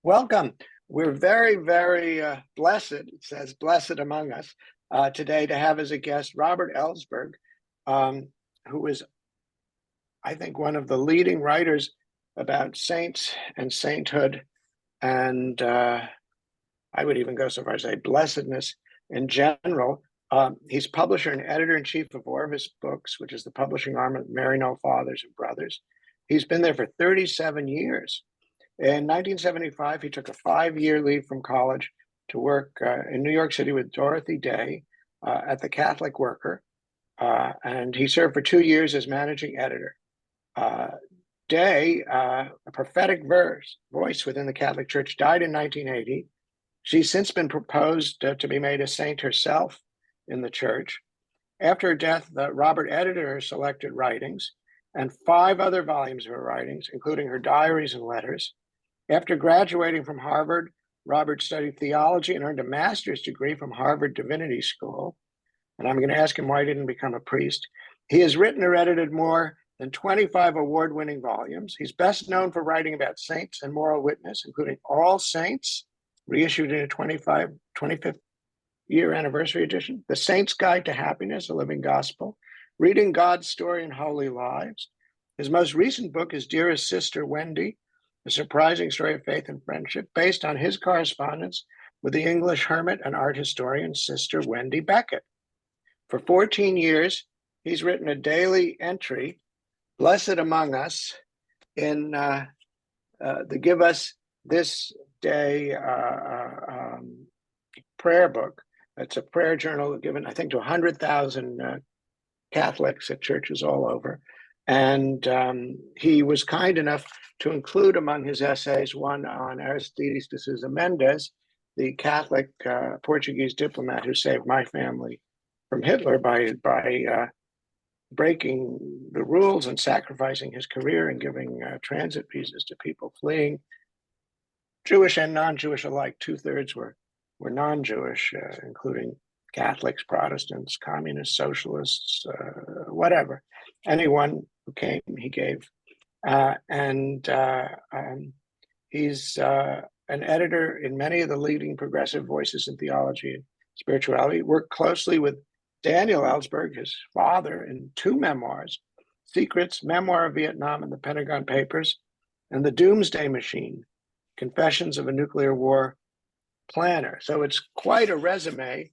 Welcome. We're very, very blessed, it says blessed among us, today to have as a guest Robert Ellsberg, who is, I think, one of the leading writers about saints and sainthood, and I would even go so far as to say blessedness in general. He's publisher and editor-in-chief of Orbis Books, which is the publishing arm of Maryknoll Fathers and Brothers. He's been there for 37 years. In 1975, he took a 5-year leave from college to work in New York City with Dorothy at the Catholic Worker, and he served for 2 years as managing editor. A prophetic voice within the Catholic Church, died in 1980. She's since been proposed to be made a saint herself in the Church. After her death, Robert edited her selected writings and 5 other volumes of her writings, including her diaries and letters. After graduating from Harvard, Robert studied theology and earned a master's degree from Harvard Divinity School. And I'm going to ask him why he didn't become a priest. He has written or edited more than 25 award-winning volumes. He's best known for writing about saints and moral witness, including All Saints, reissued in a 25th year anniversary edition, The Saint's Guide to Happiness, A Living Gospel, Reading God's Story in Holy Lives. His most recent book is Dearest Sister Wendy, A Surprising Story of Faith and Friendship, based on his correspondence with the English hermit and art historian, Sister Wendy Beckett. For 14 years, he's written a daily entry, Blessed Among Us, in the Give Us This Day prayer book. It's a prayer journal given, I think, to 100,000 Catholics at churches all over. And he was kind enough to include among his essays one on Aristides de Sousa Mendes, the Catholic Portuguese diplomat who saved my family from Hitler by breaking the rules and sacrificing his career and giving transit visas to people fleeing, Jewish and non-Jewish alike. 2/3 were non-Jewish, including Catholics, Protestants, communists, socialists, whatever. Anyone who came, he gave. He's an editor in many of the leading progressive voices in theology and spirituality. Worked closely with Daniel Ellsberg, his father, in 2 memoirs, Secrets, Memoir of Vietnam and the Pentagon Papers, and The Doomsday Machine, Confessions of a Nuclear War Planner. So it's quite a resume.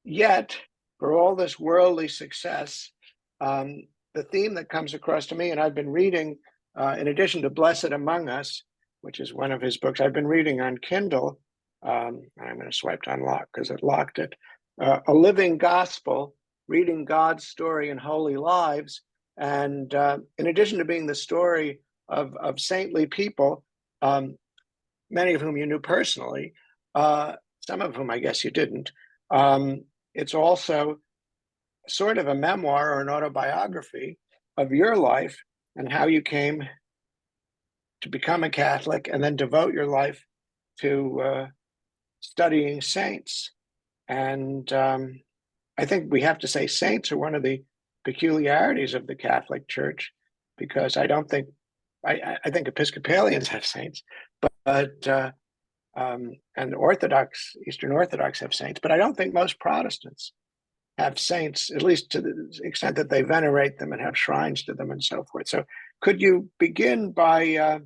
Yet, for all this worldly success, the theme that comes across to me, and I've been reading, in addition to Blessed Among Us, which is one of his books, I've been reading on Kindle, and I'm going to swipe to unlock because it locked it, A Living Gospel, Reading God's Story in Holy Lives. And in addition to being the story of saintly people, many of whom you knew personally, some of whom I guess you didn't, it's also sort of a memoir or an autobiography of your life and how you came to become a Catholic and then devote your life to studying saints. And I think we have to say saints are one of the peculiarities of the Catholic Church, because I don't think, I think Episcopalians have saints, and Eastern Orthodox have saints, but I don't think most Protestants have saints, at least to the extent that they venerate them and have shrines to them and so forth. So could you begin by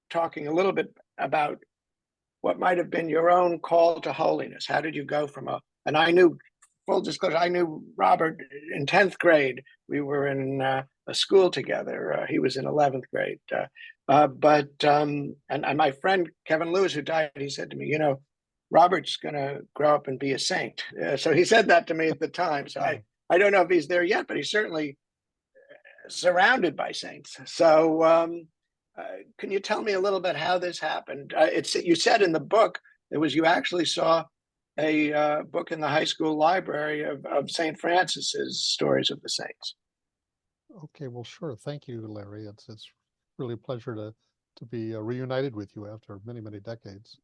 talking a little bit about what might have been your own call to holiness? How did you go from and I knew, full disclosure, I knew Robert in 10th grade. We were in a school together. He was in 11th grade. And my friend, Kevin Lewis, who died, he said to me, Robert's going to grow up and be a saint. So he said that to me at the time. So I don't know if he's there yet, but he's certainly surrounded by saints. So can you tell me a little bit how this happened? You said in the book, you actually saw a book in the high school library of St. Francis's Stories of the Saints. Okay, well, sure. Thank you, Larry. It's really a pleasure to be reunited with you after many, many decades.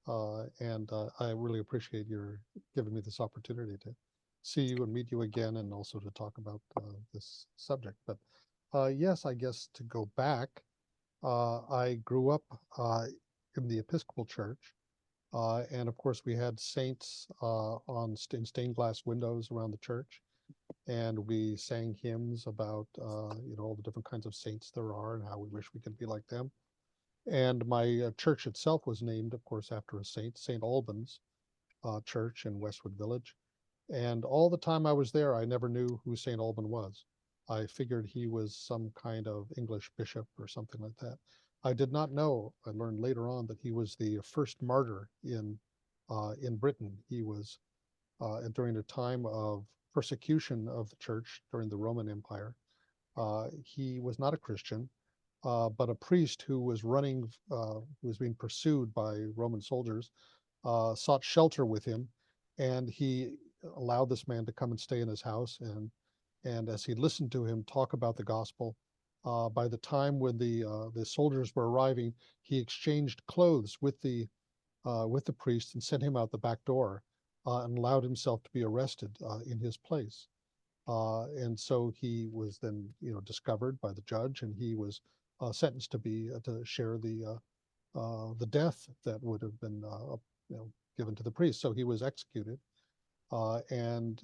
And I really appreciate your giving me this opportunity to see you and meet you again, and also to talk about this subject. But Yes, I guess to go back, I grew up in the Episcopal Church, and of course we had saints in stained glass windows around the church, and we sang hymns about all the different kinds of saints there are and how we wish we could be like them. And my church itself was named, of course, after a saint, St. Albans Church in Westwood Village. And all the time I was there, I never knew who St. Alban was. I figured he was some kind of English bishop or something like that. I did not know, I learned later on, that he was the first martyr in Britain. He was during a time of persecution of the church during the Roman Empire. He was not a Christian, but a priest who was who was being pursued by Roman soldiers, sought shelter with him, and he allowed this man to come and stay in his house. And as he listened to him talk about the gospel, by the time when the soldiers were arriving, he exchanged clothes with the priest and sent him out the back door, and allowed himself to be arrested in his place. And so he was then, discovered by the judge, and he was sentenced to share the death that would have been given to the priest. So he was executed, and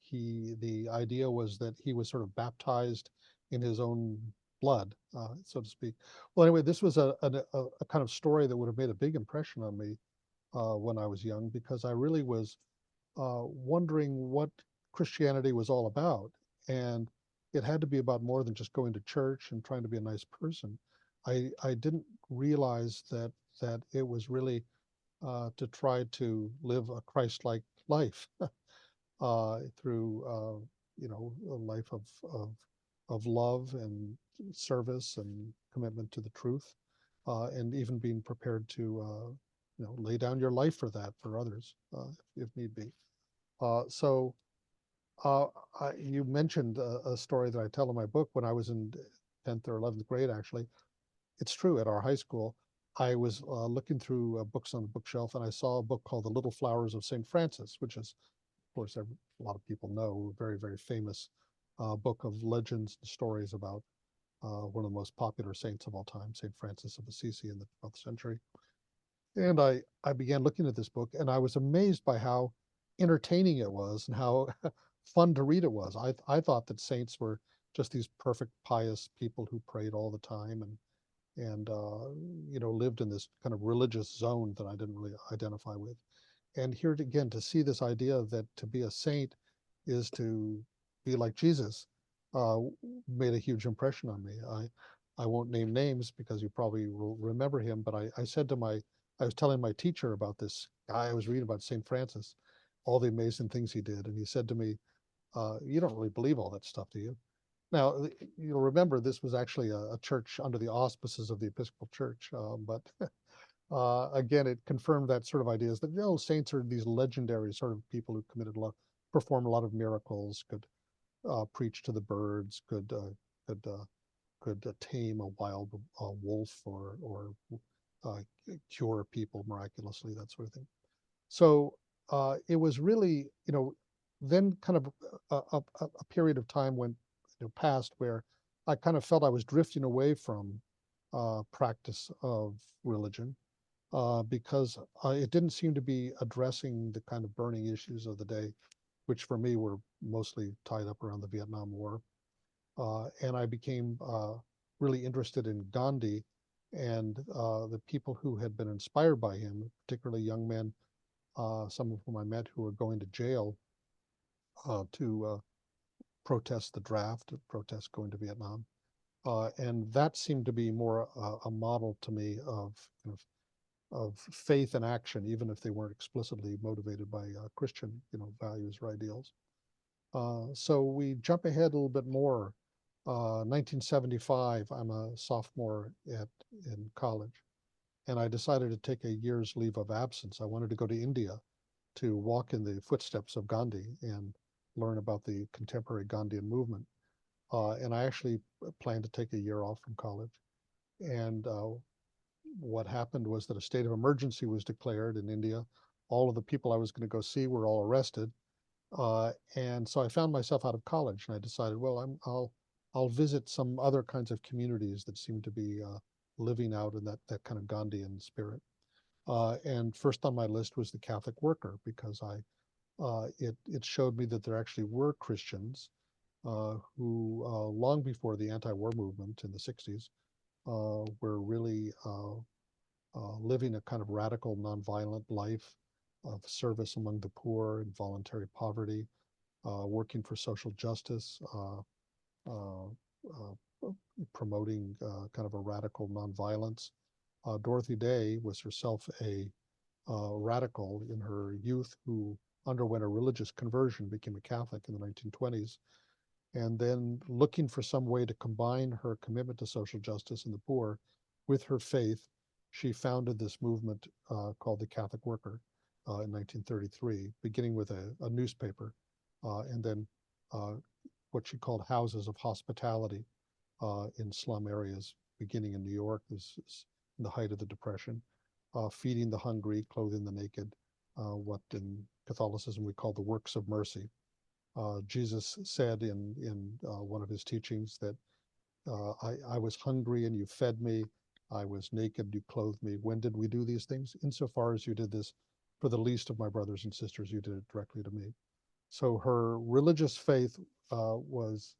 the idea was that he was sort of baptized in his own blood, so to speak. Well, anyway, this was a kind of story that would have made a big impression on me when I was young, because I really was wondering what Christianity was all about. And it had to be about more than just going to church and trying to be a nice person. I didn't realize that it was really to try to live a Christ-like life through a life of love and service and commitment to the truth, and even being prepared to lay down your life for that for others, if need be. So you mentioned a story that I tell in my book. When I was in 10th or 11th grade, actually, it's true, at our high school, I was looking through books on the bookshelf, and I saw a book called The Little Flowers of St. Francis, which is, of course, a lot of people know, a very, very famous book of legends and stories about one of the most popular saints of all time, St. Francis of Assisi in the 12th century. And I began looking at this book, and I was amazed by how entertaining it was and how fun to read it was. I thought that saints were just these perfect, pious people who prayed all the time and lived in this kind of religious zone that I didn't really identify with. And here again, to see this idea that to be a saint is to be like Jesus, uh, made a huge impression on me. I won't name names because you probably will remember him, but I was telling my teacher about this guy I was reading about, St. Francis, all the amazing things he did. And he said to me, you don't really believe all that stuff, do you? Now, you'll remember this was actually a church under the auspices of the Episcopal Church, but again, it confirmed that sort of ideas that saints are these legendary sort of people who performed a lot of miracles, could preach to the birds, could tame a wild wolf, or uh, cure people miraculously, that sort of thing. So it was really, then kind of a period of time when passed where I kind of felt I was drifting away from practice of religion, because it didn't seem to be addressing the kind of burning issues of the day, which for me were mostly tied up around the Vietnam War. And I became really interested in Gandhi and the people who had been inspired by him, particularly young men, some of whom I met, who were going to jail to protest the draft, to protest going to Vietnam. And that seemed to be more a model to me of faith and action, even if they weren't explicitly motivated by Christian, values or ideals. So we jump ahead a little bit more. 1975, I'm a sophomore in college, and I decided to take a year's leave of absence. I wanted to go to India to walk in the footsteps of Gandhi and learn about the contemporary Gandhian movement. And I actually planned to take a year off from college. And what happened was that a state of emergency was declared in India. All of the people I was going to go see were all arrested. And so I found myself out of college, and I decided, well, I'll visit some other kinds of communities that seem to be living out in that kind of Gandhian spirit. And first on my list was the Catholic worker, because it showed me that there actually were Christians who, long before the anti-war movement in the 60s, were really living a kind of radical, nonviolent life of service among the poor and voluntary poverty, working for social justice, uh, promoting kind of a radical nonviolence. Dorothy Day was herself a radical in her youth who underwent a religious conversion, became a Catholic in the 1920s, and then looking for some way to combine her commitment to social justice and the poor with her faith, she founded this movement called the Catholic Worker in 1933, beginning with a newspaper, and then what she called houses of hospitality in slum areas, beginning in New York. This is in the height of the Depression, feeding the hungry, clothing the naked, what in Catholicism we call the works of mercy. Jesus said in one of his teachings that I was hungry and you fed me. I was naked, you clothed me. When did we do these things? Insofar as you did this for the least of my brothers and sisters, you did it directly to me. So her religious faith was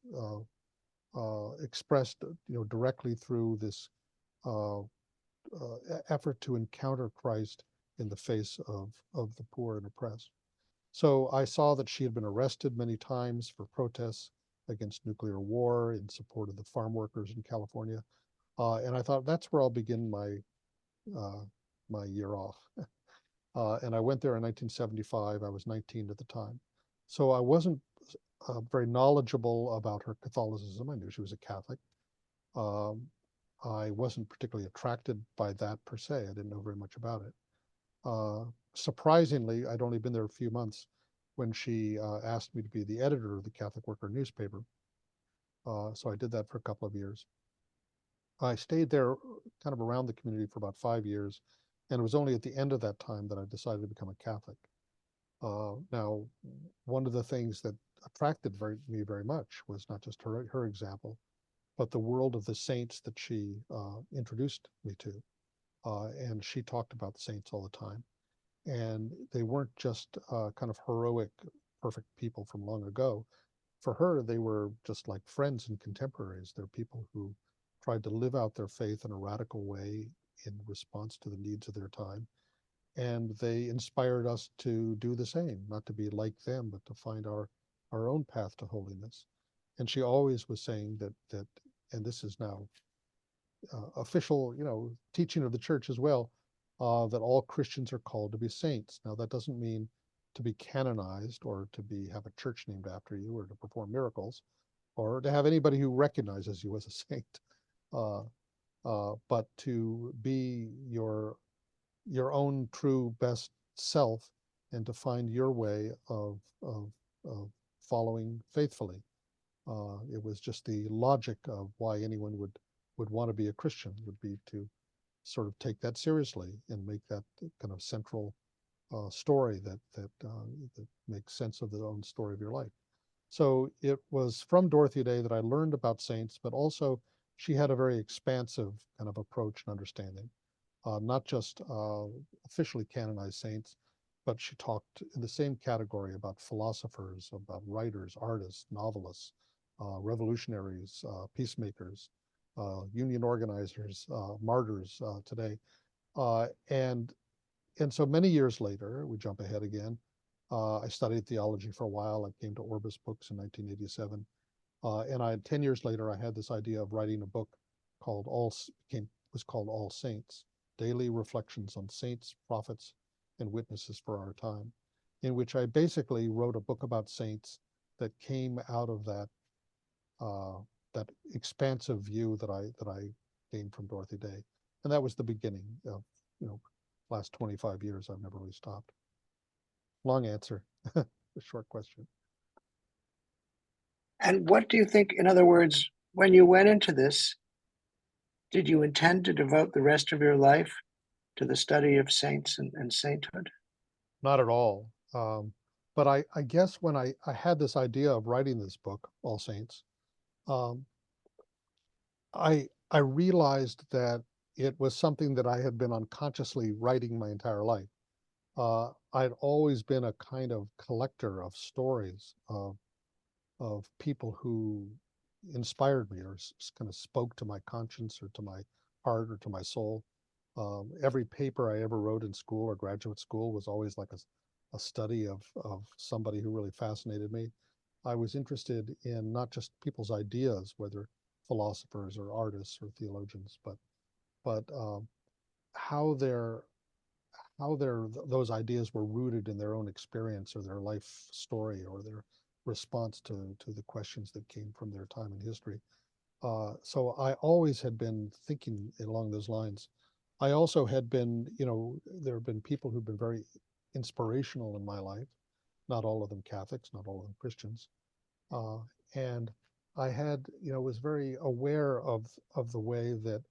expressed, directly through this uh, effort to encounter Christ in the face of the poor and oppressed. So I saw that she had been arrested many times for protests against nuclear war in support of the farm workers in California. And I thought that's where I'll begin uh, my year off. And I went there in 1975. I was 19 at the time. So I wasn't very knowledgeable about her Catholicism. I knew she was a Catholic. Um, I wasn't particularly attracted by that per se. I didn't know very much about it. Surprisingly, I'd only been there a few months when she asked me to be the editor of the Catholic Worker newspaper. So I did that for a couple of years. I stayed there kind of around the community for about 5 years, and it was only at the end of that time that I decided to become a Catholic. Now, one of the things that attracted me very much was not just her example, but the world of the saints that she introduced me to. And she talked about the saints all the time. And they weren't just kind of heroic, perfect people from long ago. For her, they were just like friends and contemporaries. They're people who tried to live out their faith in a radical way in response to the needs of their time. And they inspired us to do the same, not to be like them, but to find our own path to holiness. And she always was saying that, and this is now official, teaching of the church as well, that all Christians are called to be saints. Now, that doesn't mean to be canonized or to have a church named after you or to perform miracles or to have anybody who recognizes you as a saint, uh, but to be your own true best self and to find your way of following faithfully. It was just the logic of why anyone would want to be a Christian would be to sort of take that seriously and make that kind of central story that makes sense of the own story of your life. So it was from Dorothy Day that I learned about saints, but also she had a very expansive kind of approach and understanding, not just officially canonized saints, but she talked in the same category about philosophers, about writers, artists, novelists, revolutionaries, peacemakers, union organizers, martyrs today. Uh, and and so many years later, we jump ahead again. I studied theology for a while. I came to Orbis Books in 1987, and 10 years later, I had this idea of writing a book called was called All Saints: Daily Reflections on Saints, Prophets, and Witnesses for Our Time, in which I basically wrote a book about saints that came out of uh, that expansive view that I gained from Dorothy Day, and that was the beginning of last 25 years. I've never really stopped. Long answer, a short question. And what do you think, in other words, when you went into this, did you intend to devote the rest of your life to the study of saints and sainthood? Not at all. But I guess when I had this idea of writing this book, All Saints, um, I realized that it was something that I had been unconsciously writing my entire life. I'd always been a kind of collector of stories of people who inspired me or kind of spoke to my conscience or to my heart or to my soul. Every paper I ever wrote in school or graduate school was always like a study of somebody who really fascinated me. I was interested in not just people's ideas, whether philosophers or artists or theologians, but how their those ideas were rooted in their own experience or their life story or their response to the questions that came from their time in history. So I always had been thinking along those lines. I also had been, there have been people who've been very inspirational in my life, not all of them Catholics, not all of them Christians. Uh, and I had, was very aware of the way that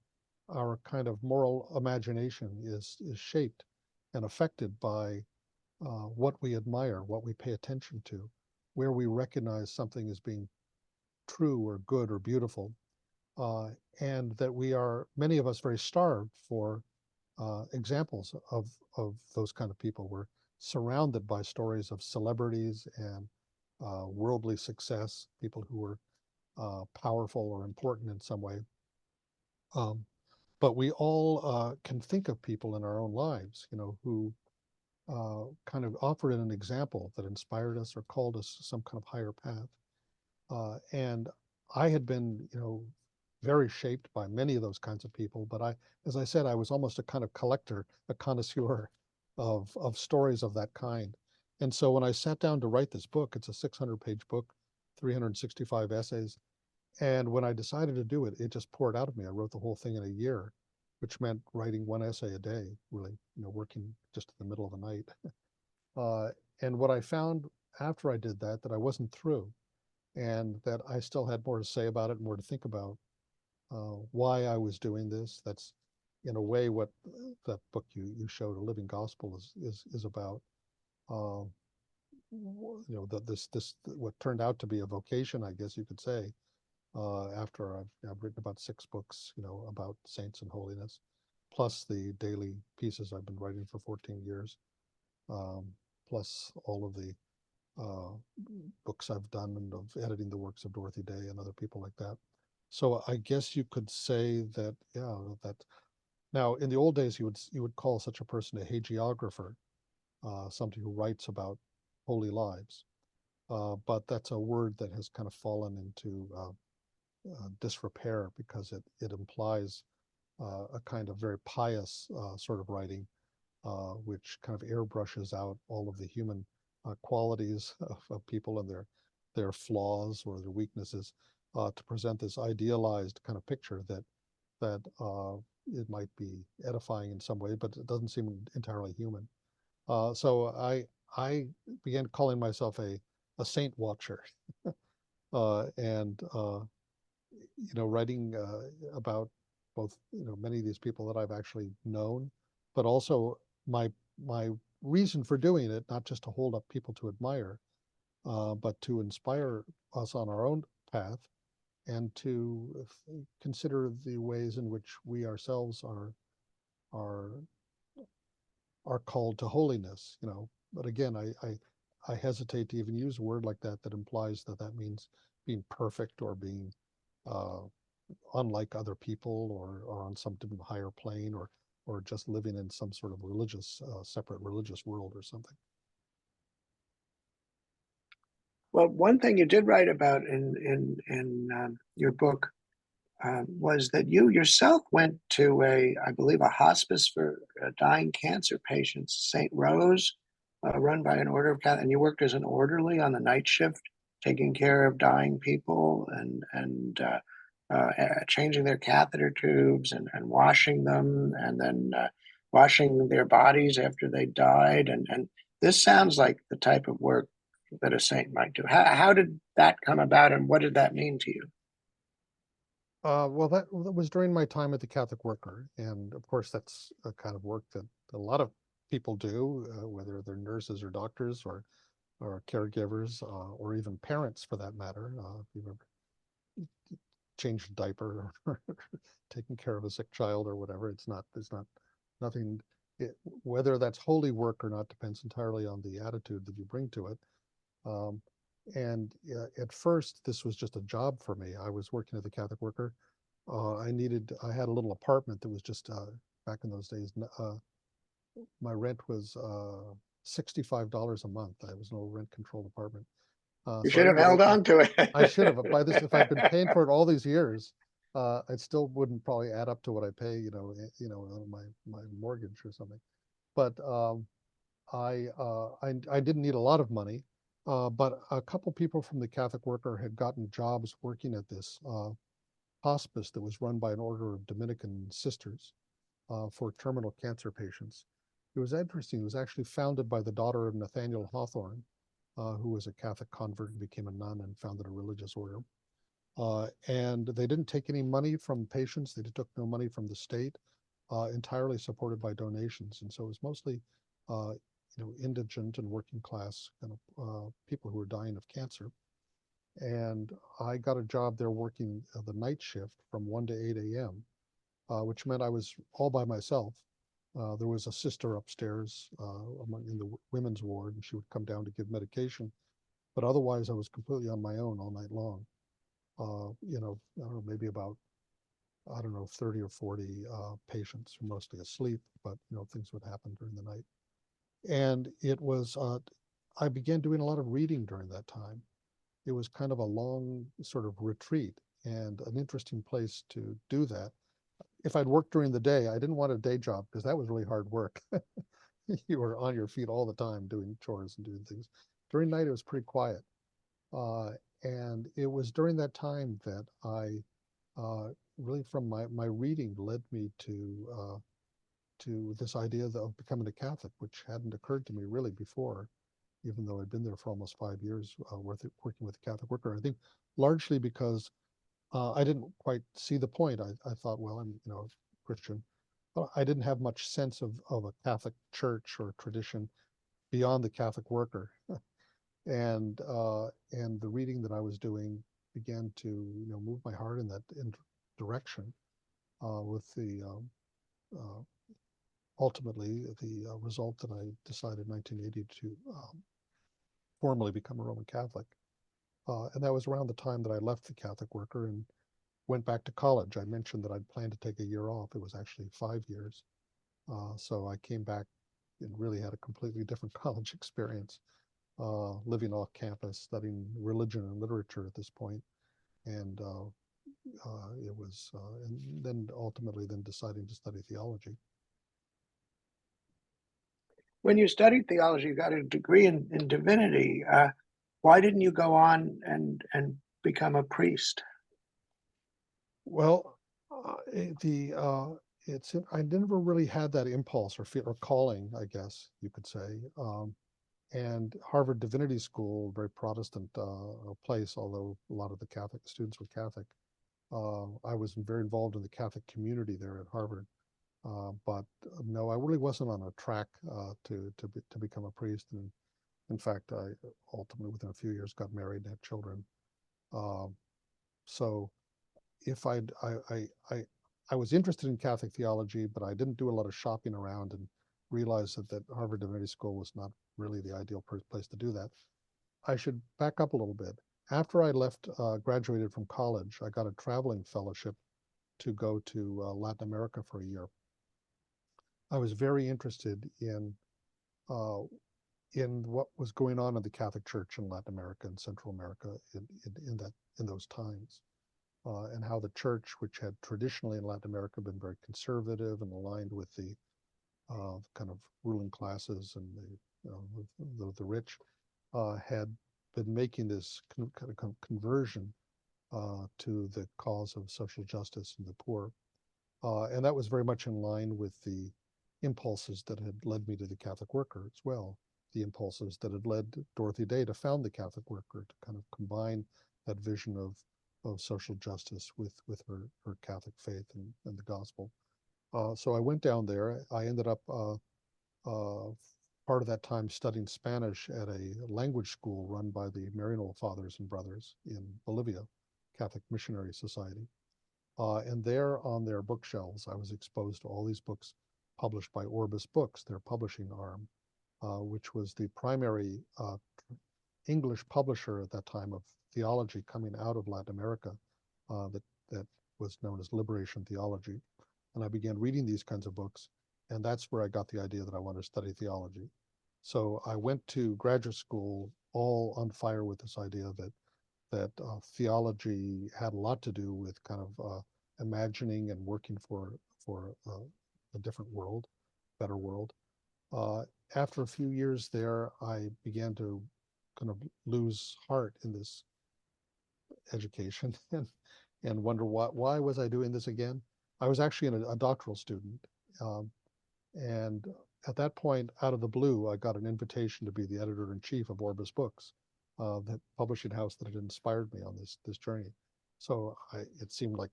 our kind of moral imagination is shaped and affected by what we admire, what we pay attention to, where we recognize something as being true or good or beautiful, uh, and that we are, many of us, very starved for examples of those kind of people. We're surrounded by stories of celebrities and worldly success, people who were powerful or important in some way. Um, but we all can think of people in our own lives, who kind of offered an example that inspired us or called us to some kind of higher path. And I had been, very shaped by many of those kinds of people. But as I said, I was almost a kind of collector, a connoisseur of stories of that kind. And so when I sat down to write this book, it's a 600-page book, 365 essays. And when I decided to do it, it just poured out of me. I wrote the whole thing in a year, which meant writing one essay a day, really, working just in the middle of the night. Uh, and what I found after I did that I wasn't through and that I still had more to say about it, more to think about why I was doing this. That's in a way what that book you showed, A Living Gospel, is about. Uh, this what turned out to be a vocation, I guess you could say, after I've written about 6 books, about saints and holiness, plus the daily pieces I've been writing for 14 years, um, plus all of the uh, books I've done and of editing the works of Dorothy Day and other people like that. So I guess you could say that, yeah, that now in the old days you would call such a person a hagiographer, somebody who writes about holy lives. But that's a word that has kind of fallen into disrepair because it implies a kind of very pious sort of writing, which kind of airbrushes out all of the human qualities of people and their flaws or their weaknesses, to present this idealized kind of picture that it might be edifying in some way, but it doesn't seem entirely human. So I began calling myself a saint watcher, and writing about both many of these people that I've actually known, but also my reason for doing it, not just to hold up people to admire, but to inspire us on our own path and to consider the ways in which we ourselves are are called to holiness. But again, I hesitate to even use a word like that implies that means being perfect or being uh, unlike other people or on some different higher plane or just living in some sort of religious separate religious world or something. Well, one thing you did write about in your book was that you yourself went to I believe, a hospice for dying cancer patients, St. Rose, run by an order of Catholic, and you worked as an orderly on the night shift, taking care of dying people and changing their catheter tubes and washing them, and then washing their bodies after they died. And this sounds like the type of work that a saint might do. How did that come about, and what did that mean to you? Well, that was during my time at the Catholic Worker, and of course, that's a kind of work that a lot of people do, whether they're nurses or doctors or caregivers, or even parents for that matter. If you've ever changed a diaper or taken care of a sick child or whatever. There's not nothing, whether that's holy work or not depends entirely on the attitude that you bring to it. Um, and at first, this was just a job for me. I was working as a Catholic worker. I had a little apartment that was just, back in those days, my rent was $65 a month. I was in a rent controlled apartment. You So I should have didn't held really, on to it. I should have, by this, if I'd been paying for it all these years, it still wouldn't probably add up to what I pay, on my mortgage or something. But I didn't need a lot of money, but a couple people from the Catholic Worker had gotten jobs working at this hospice that was run by an order of Dominican sisters for terminal cancer patients. It was interesting. It was actually founded by the daughter of Nathaniel Hawthorne, who was a Catholic convert and became a nun and founded a religious order. And they didn't take any money from patients. They took no money from the state, entirely supported by donations. And so it was mostly, indigent and working class kind of people who were dying of cancer. And I got a job there working the night shift from 1 to 8 a.m., which meant I was all by myself. There was a sister upstairs in the women's ward, and she would come down to give medication. But otherwise, I was completely on my own all night long. I don't know, maybe about, I don't know, 30 or 40 patients who were mostly asleep, but, things would happen during the night. And I began doing a lot of reading during that time. It was kind of a long sort of retreat and an interesting place to do that. If I'd worked during the day, I didn't want a day job because that was really hard work. You were on your feet all the time doing chores and doing things. During night, it was pretty quiet. And it was during that time that I really, from my reading, led me to this idea of becoming a Catholic, which hadn't occurred to me really before, even though I'd been there for almost 5 years working with a Catholic worker. I think largely because I didn't quite see the point. I thought, well, I'm Christian. But I didn't have much sense of a Catholic church or tradition beyond the Catholic worker. And the reading that I was doing began to move my heart in that direction, with the ultimately the result that I decided in 1980 to formally become a Roman Catholic. And that was around the time that I left the Catholic worker and went back to college. I mentioned that I'd planned to take a year off. It was actually 5 years. So I came back and really had a completely different college experience, living off campus, studying religion and literature at this point. And and then ultimately then deciding to study theology. When you studied theology, you got a degree in divinity. Why didn't you go on and become a priest? Well, I never really had that impulse or calling, I guess you could say. And Harvard Divinity School, very Protestant place, although a lot of the Catholic students were Catholic. I was very involved in the Catholic community there at Harvard. But no, I really wasn't on a track to become a priest. And in fact, I ultimately, within a few years, got married and had children. So if I was interested in Catholic theology, but I didn't do a lot of shopping around and realized that Harvard Divinity School was not really the ideal place to do that. I should back up a little bit. After I graduated from college, I got a traveling fellowship to go to Latin America for a year. I was very interested uh, in what was going on in the Catholic Church in Latin America and Central America in those times. And how the church, which had traditionally in Latin America been very conservative and aligned with the kind of ruling classes and the rich, had been making this kind of conversion to the cause of social justice and the poor. And that was very much in line with the impulses that had led me to the Catholic worker as well. The impulses that had led Dorothy Day to found the Catholic worker, to kind of combine that vision of social justice with her Catholic faith and the gospel. So I went down there. I ended up part of that time studying Spanish at a language school run by the Maryknoll Fathers and Brothers in Bolivia, Catholic Missionary Society. And there on their bookshelves, I was exposed to all these books published by Orbis Books, their publishing arm, which was the primary English publisher at that time of theology coming out of Latin America, that was known as liberation theology. And I began reading these kinds of books, and that's where I got the idea that I wanted to study theology. So I went to graduate school all on fire with this idea that theology had a lot to do with kind of imagining and working for a different world, better world. After a few years there, I began to kind of lose heart in this education and wonder why was I doing this again? I was actually a doctoral student, and at that point, out of the blue, I got an invitation to be the editor-in-chief of Orbis Books, the publishing house that had inspired me on this journey. So it seemed like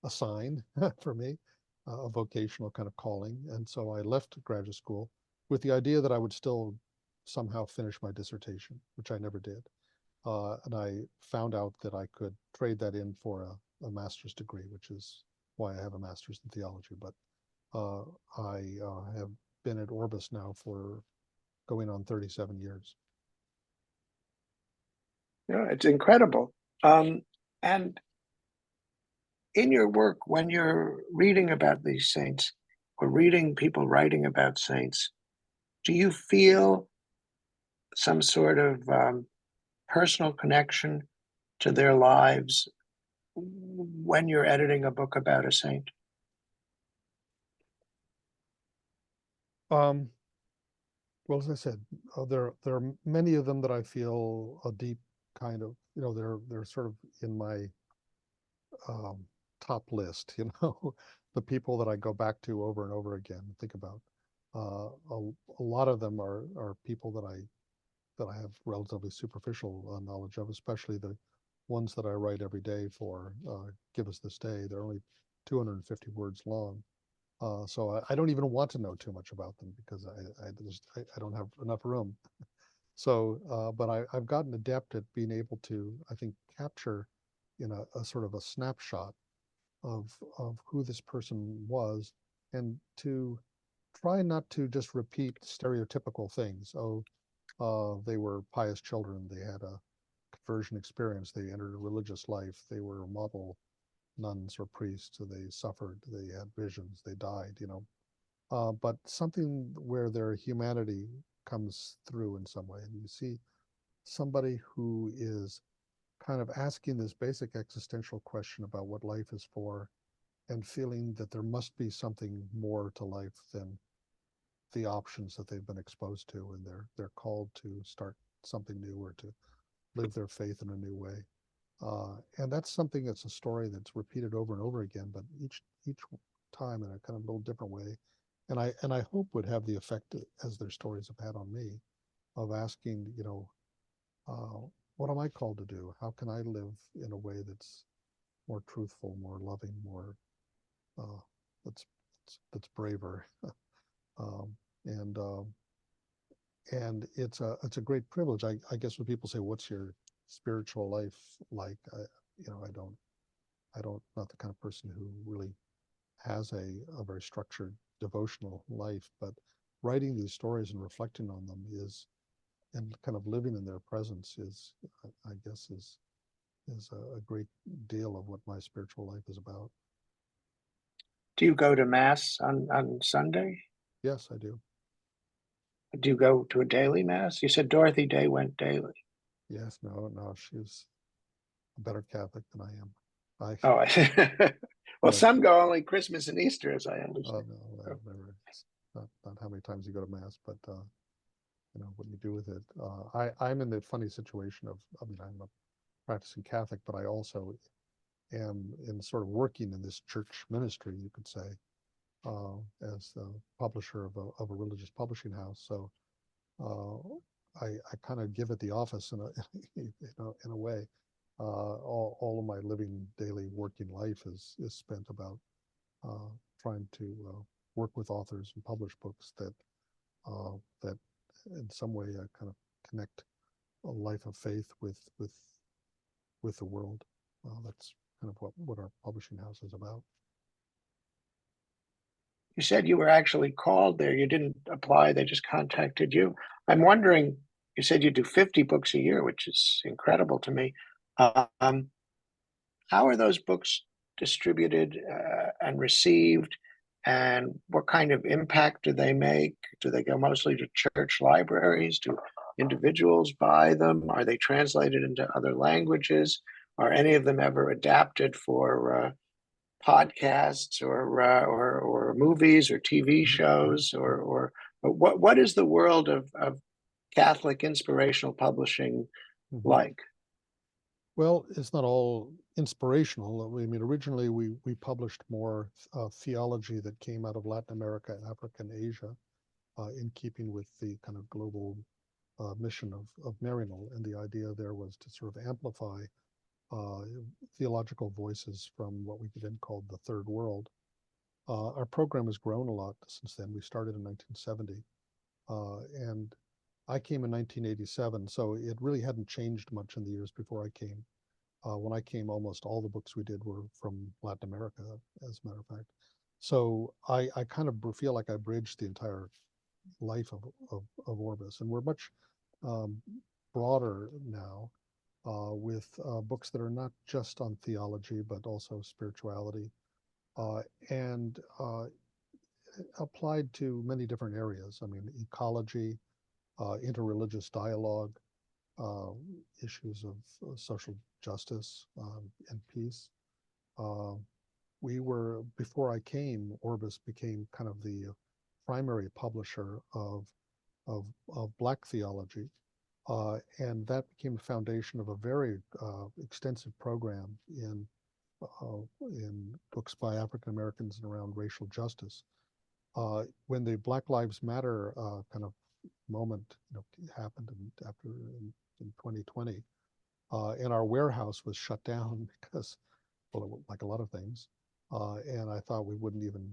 a sign for me, a vocational kind of calling. And so I left graduate school with the idea that I would still somehow finish my dissertation, which I never did. And I found out that I could trade that in for a master's degree, which is why I have a master's in theology. But I have been at Orbis now for going on 37 years. Yeah, it's incredible. And in your work, when you're reading about these saints or reading people writing about saints, do you feel some sort of personal connection to their lives when you're editing a book about a saint? Well, as I said, there are many of them that I feel a deep kind of, they're sort of in my top list, the people that I go back to over and over again and think about. A lot of them are people that I have relatively superficial knowledge of, especially the ones that I write every day for Give Us This Day. They're only 250 words long. So I don't even want to know too much about them because I don't have enough room. So, but I've gotten adept at being able to, I think, capture in a sort of a snapshot of who this person was, and to try not to just repeat stereotypical things. Oh, they were pious children. They had a conversion experience. They entered a religious life. They were model nuns or priests. So they suffered. They had visions. They died. But something where their humanity comes through in some way, and you see somebody who is kind of asking this basic existential question about what life is for, and feeling that there must be something more to life than the options that they've been exposed to, and they're called to start something new or to live their faith in a new way. And that's something that's a story that's repeated over and over again, but each time in a kind of little different way. And I hope would have the effect, as their stories have had on me, of asking, what am I called to do? How can I live in a way that's more truthful, more loving, more that's braver? um, and and it's a great privilege. I guess when people say, "What's your spiritual life like?" I don't not the kind of person who really has a very structured devotional life, but writing these stories and reflecting on them is, and kind of living in their presence is, I guess, is a great deal of what my spiritual life is about. Do you go to mass on Sunday? Yes, I do. Do you go to a daily mass? You said Dorothy Day went daily. Yes, no, she's a better Catholic than I am. I, Oh, well, but some go only Christmas and Easter, as I understand. no, never. It's not how many times you go to mass, but what you do with it. I'm in the funny situation of, I mean, I'm a practicing Catholic, but I also am in sort of working in this church ministry, you could say, as the publisher of a religious publishing house. So I kind of give it the office in a in a way. All of my living daily working life is spent about trying to work with authors and publish books that in some way kind of connect a life of faith with the world. that's kind of what our publishing house is about. You said you were actually called there. You didn't apply, they just contacted you. I'm wondering, you said you do 50 books a year, which is incredible to me. Um, how are those books distributed and received? And what kind of impact do they make? Do they go mostly to church libraries? Do individuals buy them? Are they translated into other languages? Are any of them ever adapted for podcasts or movies or TV shows or what is the world of Catholic inspirational publishing Mhm. like? Well, it's not all inspirational. I mean, originally we published more theology that came out of Latin America, Africa, and Asia, in keeping with the kind of global mission of Maryknoll. And the idea there was to sort of amplify uh, theological voices from what we could then call the third world. Our program has grown a lot since then. We started in 1970, and I came in 1987, so it really hadn't changed much in the years before I came. When I came, almost all the books we did were from Latin America, as a matter of fact. So I kind of feel like I bridged the entire life of Orbis, and we're much um, broader now with books that are not just on theology, but also spirituality, and applied to many different areas. I mean, ecology, interreligious dialogue, uh, issues of social justice and peace. Uh, before I came, Orbis became kind of the primary publisher of Black theology. And that became the foundation of a very extensive program in books by African Americans and around racial justice. When the Black Lives Matter kind of moment, happened in 2020, and our warehouse was shut down because, well, like a lot of things, and I thought we wouldn't even,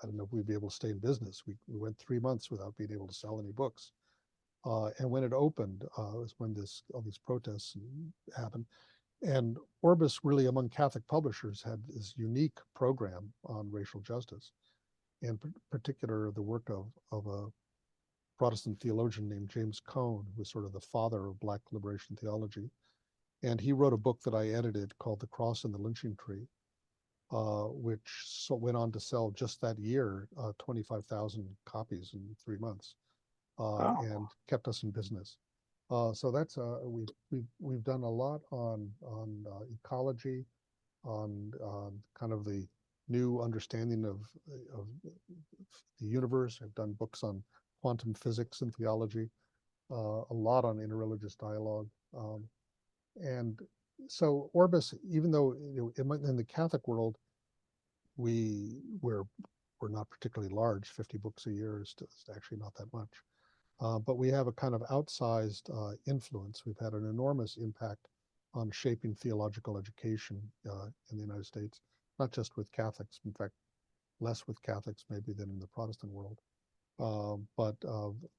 I don't know if we'd be able to stay in business. We went 3 months without being able to sell any books. And when it opened, was when all these protests happened. And Orbis, really among Catholic publishers, had this unique program on racial justice, in particular the work of a Protestant theologian named James Cone, who was sort of the father of Black liberation theology. And he wrote a book that I edited called The Cross and the Lynching Tree, which went on to sell just that year 25,000 copies in 3 months, Oh, and kept us in business. So that's we've done a lot on ecology, on kind of the new understanding of the universe. I've done books on quantum physics and theology, a lot on interreligious dialogue, and so Orbis, even though in the Catholic world we're not particularly large, 50 books a year is actually not that much. But we have a kind of outsized influence. We've had an enormous impact on shaping theological education in the United States, not just with Catholics, in fact, less with Catholics maybe than in the Protestant world, but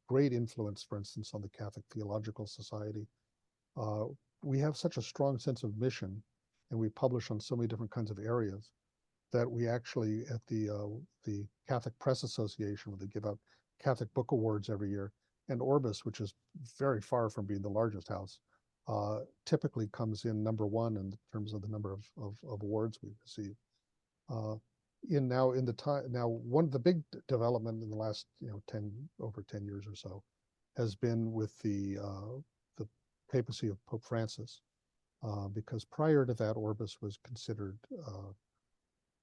great influence, for instance, on the Catholic Theological Society. Uh, we have such a strong sense of mission, and we publish on so many different kinds of areas that we actually, at the Catholic Press Association, where they give out Catholic Book Awards every year, and Orbis, which is very far from being the largest house, typically comes in #1 in terms of the number of awards we receive. Uh, in the time now, one of the big development in the last 10 years or so has been with the papacy of Pope Francis, because prior to that, Orbis was considered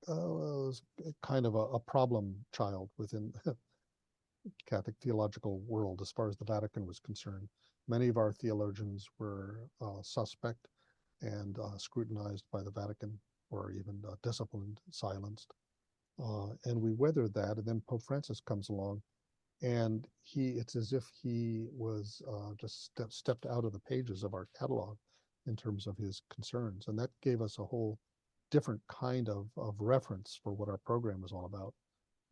was kind of a problem child within the Catholic theological world as far as the Vatican was concerned. Many of our theologians were suspect and scrutinized by the Vatican, or even disciplined, silenced. And we weathered that. And then Pope Francis comes along, and it's as if he was just stepped out of the pages of our catalog in terms of his concerns. And that gave us a whole different kind of reference for what our program is all about.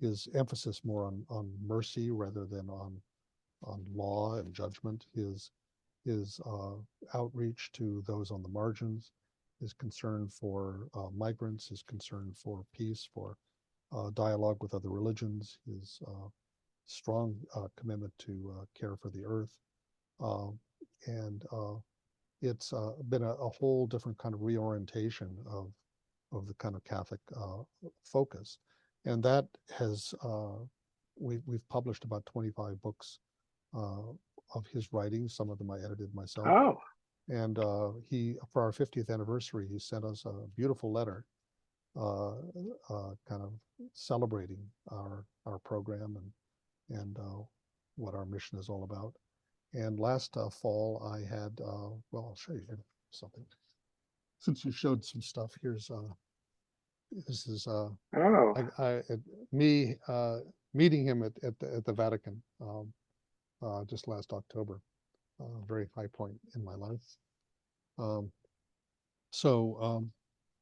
His emphasis more on mercy rather than on law and judgment. His outreach to those on the margins, his concern for migrants, his concern for peace, for dialogue with other religions, his strong commitment to care for the earth. And it's been a whole different kind of reorientation of the kind of Catholic focus. And that has, we've published about 25 books of his writings. Some of them I edited myself. Oh, And he, for our 50th anniversary, he sent us a beautiful letter, kind of celebrating our program and what our mission is all about. And last fall, I had, well, I'll show you something. Since you showed some stuff, here's this is oh, me meeting him at the Vatican just last October. Very high point in my life. You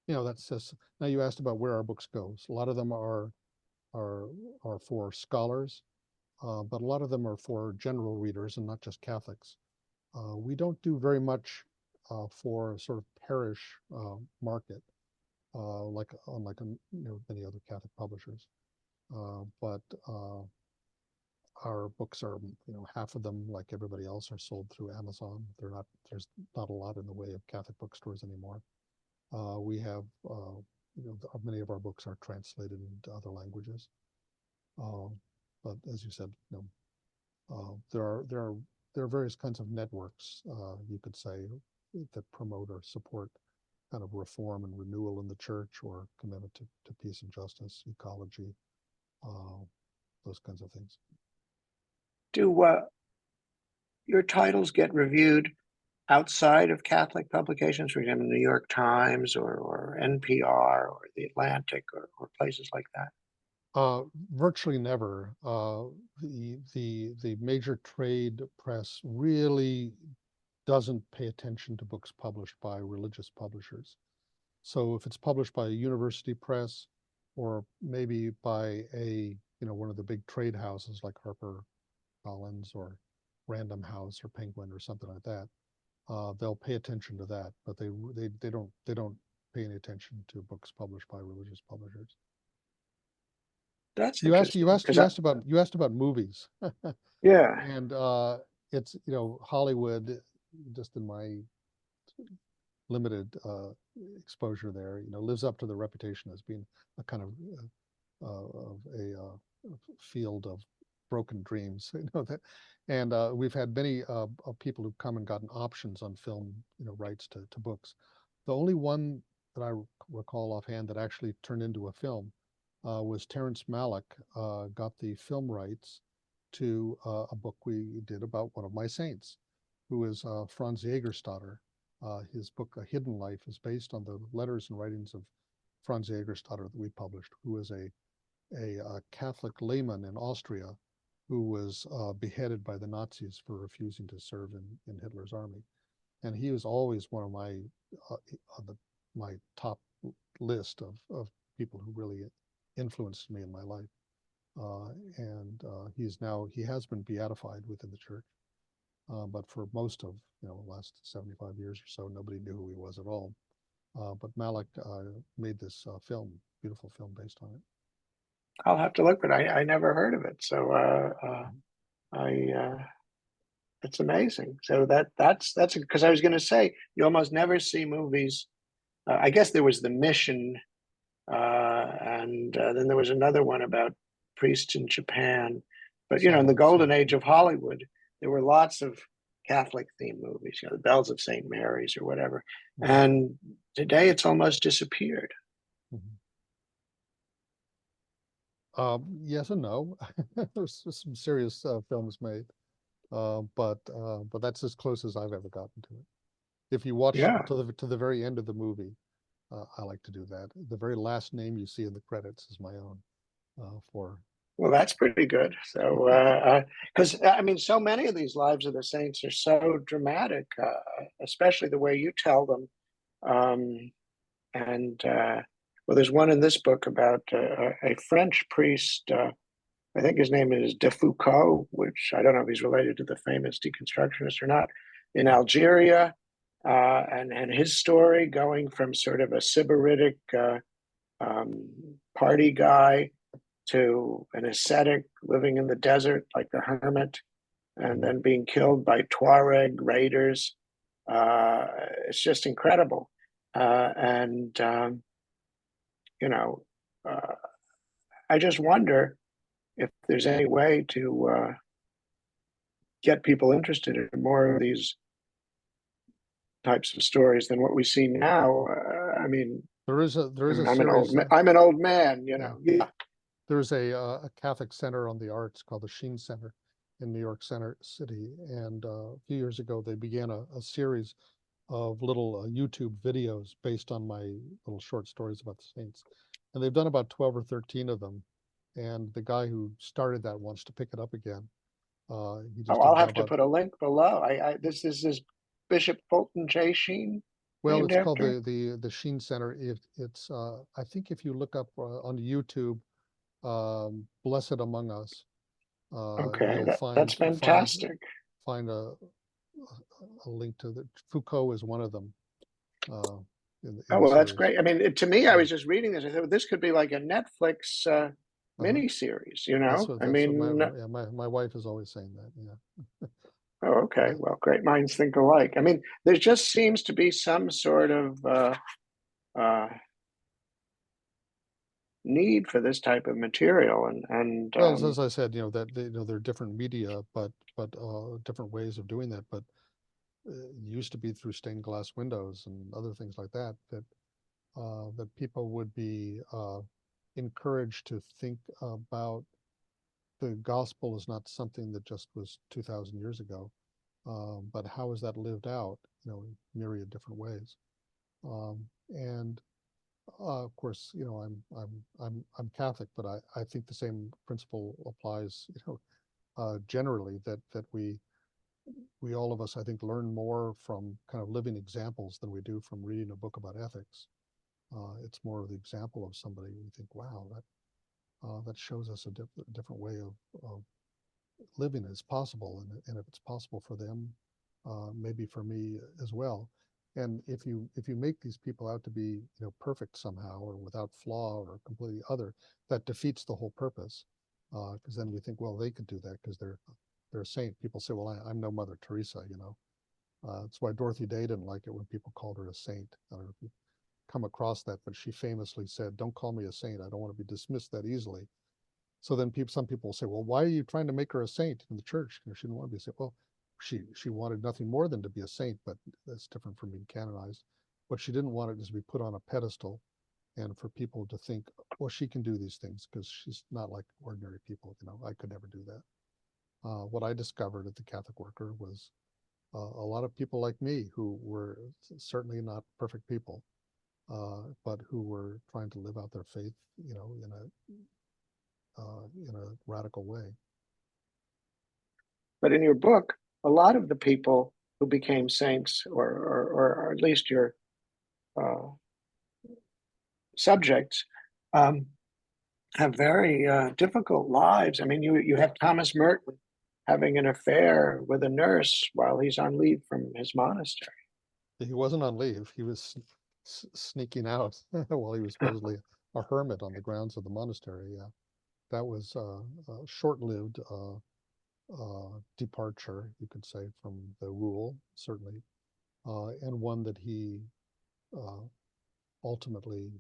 know, that's just, now you asked about where our books go. So a lot of them are for scholars, but a lot of them are for general readers and not just Catholics. We don't do very much for sort of parish market, like many other Catholic publishers. But our books are, half of them, like everybody else, are sold through Amazon. There's not a lot in the way of Catholic bookstores anymore. We have, many of our books are translated into other languages. But as you said, there are various kinds of networks, you could say, that promote or support kind of reform and renewal in the church, or commitment to peace and justice, ecology, those kinds of things. do your titles get reviewed outside of Catholic publications, for example, New York Times or NPR or The Atlantic or places like that? Virtually never. The major trade press really doesn't pay attention to books published by religious publishers. So if it's published by a university press, or maybe by one of the big trade houses like HarperCollins or Random House or Penguin or something like that, they'll pay attention to that, but they don't pay any attention to books published by religious publishers. That's You asked interesting. you asked about movies. Yeah. And it's, Hollywood, just in my limited exposure there, lives up to the reputation as being a kind of a field of broken dreams, that. And we've had many of people who've come and gotten options on film, rights to books. The only one that I recall offhand that actually turned into a film was Terrence Malick got the film rights to a book we did about one of my saints, who is Franz Jägerstätter. His book, A Hidden Life, is based on the letters and writings of Franz Jägerstätter that we published, who was a Catholic layman in Austria who was beheaded by the Nazis for refusing to serve in Hitler's army. And he was always one of my my top list of people who really influenced me in my life. He has been beatified within the church. But for most of the last 75 years or so, nobody knew who he was at all. But Malick made this beautiful film based on it. I'll have to look, but I never heard of it. So it's amazing. So that's because I was going to say, you almost never see movies. I guess there was The Mission, and then there was another one about priests in Japan. But in the golden age of Hollywood, there were lots of Catholic themed movies, The Bells of St. Mary's or whatever. Mm-hmm. And today it's almost disappeared. Mm-hmm. Yes and no. There's some serious films made, but that's as close as I've ever gotten to it. If you watch to the very end of the movie, I like to do that. The very last name you see in the credits is my own. Well, that's pretty good. So, because so many of these lives of the saints are so dramatic, especially the way you tell them. Well, there's one in this book about a French priest. I think his name is de Foucault, which I don't know if he's related to the famous deconstructionist or not, in Algeria. and his story going from sort of a sybaritic party guy to an ascetic living in the desert like a hermit, and then being killed by Tuareg raiders. It's just incredible. And, you know, uh, I just wonder if there's any way to get people interested in more of these types of stories than what we see now. I mean, There is a I'm series. I'm an old man, you Yeah, know. Yeah. there's a Catholic Center on the Arts called the Sheen Center in New York Center City, and a few years ago they began a series of little YouTube videos based on my little short stories about the saints, and they've done about 12 or 13 of them. And the guy who started that wants to pick it up again. He Oh, just I'll didn't have have to a put a link below. This is Bishop Fulton J. Sheen Well, named it's called after. the Sheen Center. It's I think if you look up on YouTube, "Blessed Among Us," Okay, you'll that's fantastic. find a link to the Foucault is one of them uh, Oh, in the well, that's series. great. I mean, to me, I Yeah. was just reading this. I thought this could be like a Netflix Uh-huh. mini series. You know, I That's what mean, yeah, my wife is always saying that. Yeah. oh, okay. Uh, Well, great minds think alike. I mean, there just seems to be some sort of uh, need for this type of material, and well, as I said, that there are different media, but different ways of doing that. But it used to be through stained glass windows and other things like that. That people would be encouraged to think about the gospel as not something that just was 2,000 years ago, but how is that lived out, in myriad different ways. And of course, I'm Catholic, but I think the same principle applies, generally that we all of us, I think, learn more from kind of living examples than we do from reading a book about ethics. It's more of the example of somebody we think, wow, that shows us a different way of living is possible, and if it's possible for them, maybe for me as well. And if you make these people out to be perfect somehow or without flaw or completely other, that defeats the whole purpose. Because then we think, well, they could do that because they're a saint. People say, well, I'm no Mother Teresa. That's why Dorothy Day didn't like it when people called her a saint. I don't know if you come across that, but she famously said, "Don't call me a saint. I don't want to be dismissed that easily." So then some people will say, well, why are you trying to make her a saint in the church? She didn't want to be a saint. Well, she wanted nothing more than to be a saint, but that's different from being canonized. What she didn't want it is to be put on a pedestal and for people to think, well, she can do these things because she's not like ordinary people. I could never do that. What I discovered at the Catholic Worker was a lot of people like me who were certainly not perfect people, but who were trying to live out their faith, in a radical way. but in your book, a lot of the people who became saints, or at least your uh, subjects, um, have very difficult lives. I mean, you have Thomas Merton having an affair with a nurse while he's on leave from his monastery. He wasn't on leave. He was sneaking out while he was supposedly a hermit on the grounds of the monastery. Yeah, that was a short-lived departure, you could say, from the rule, certainly, and one that he uh, ultimately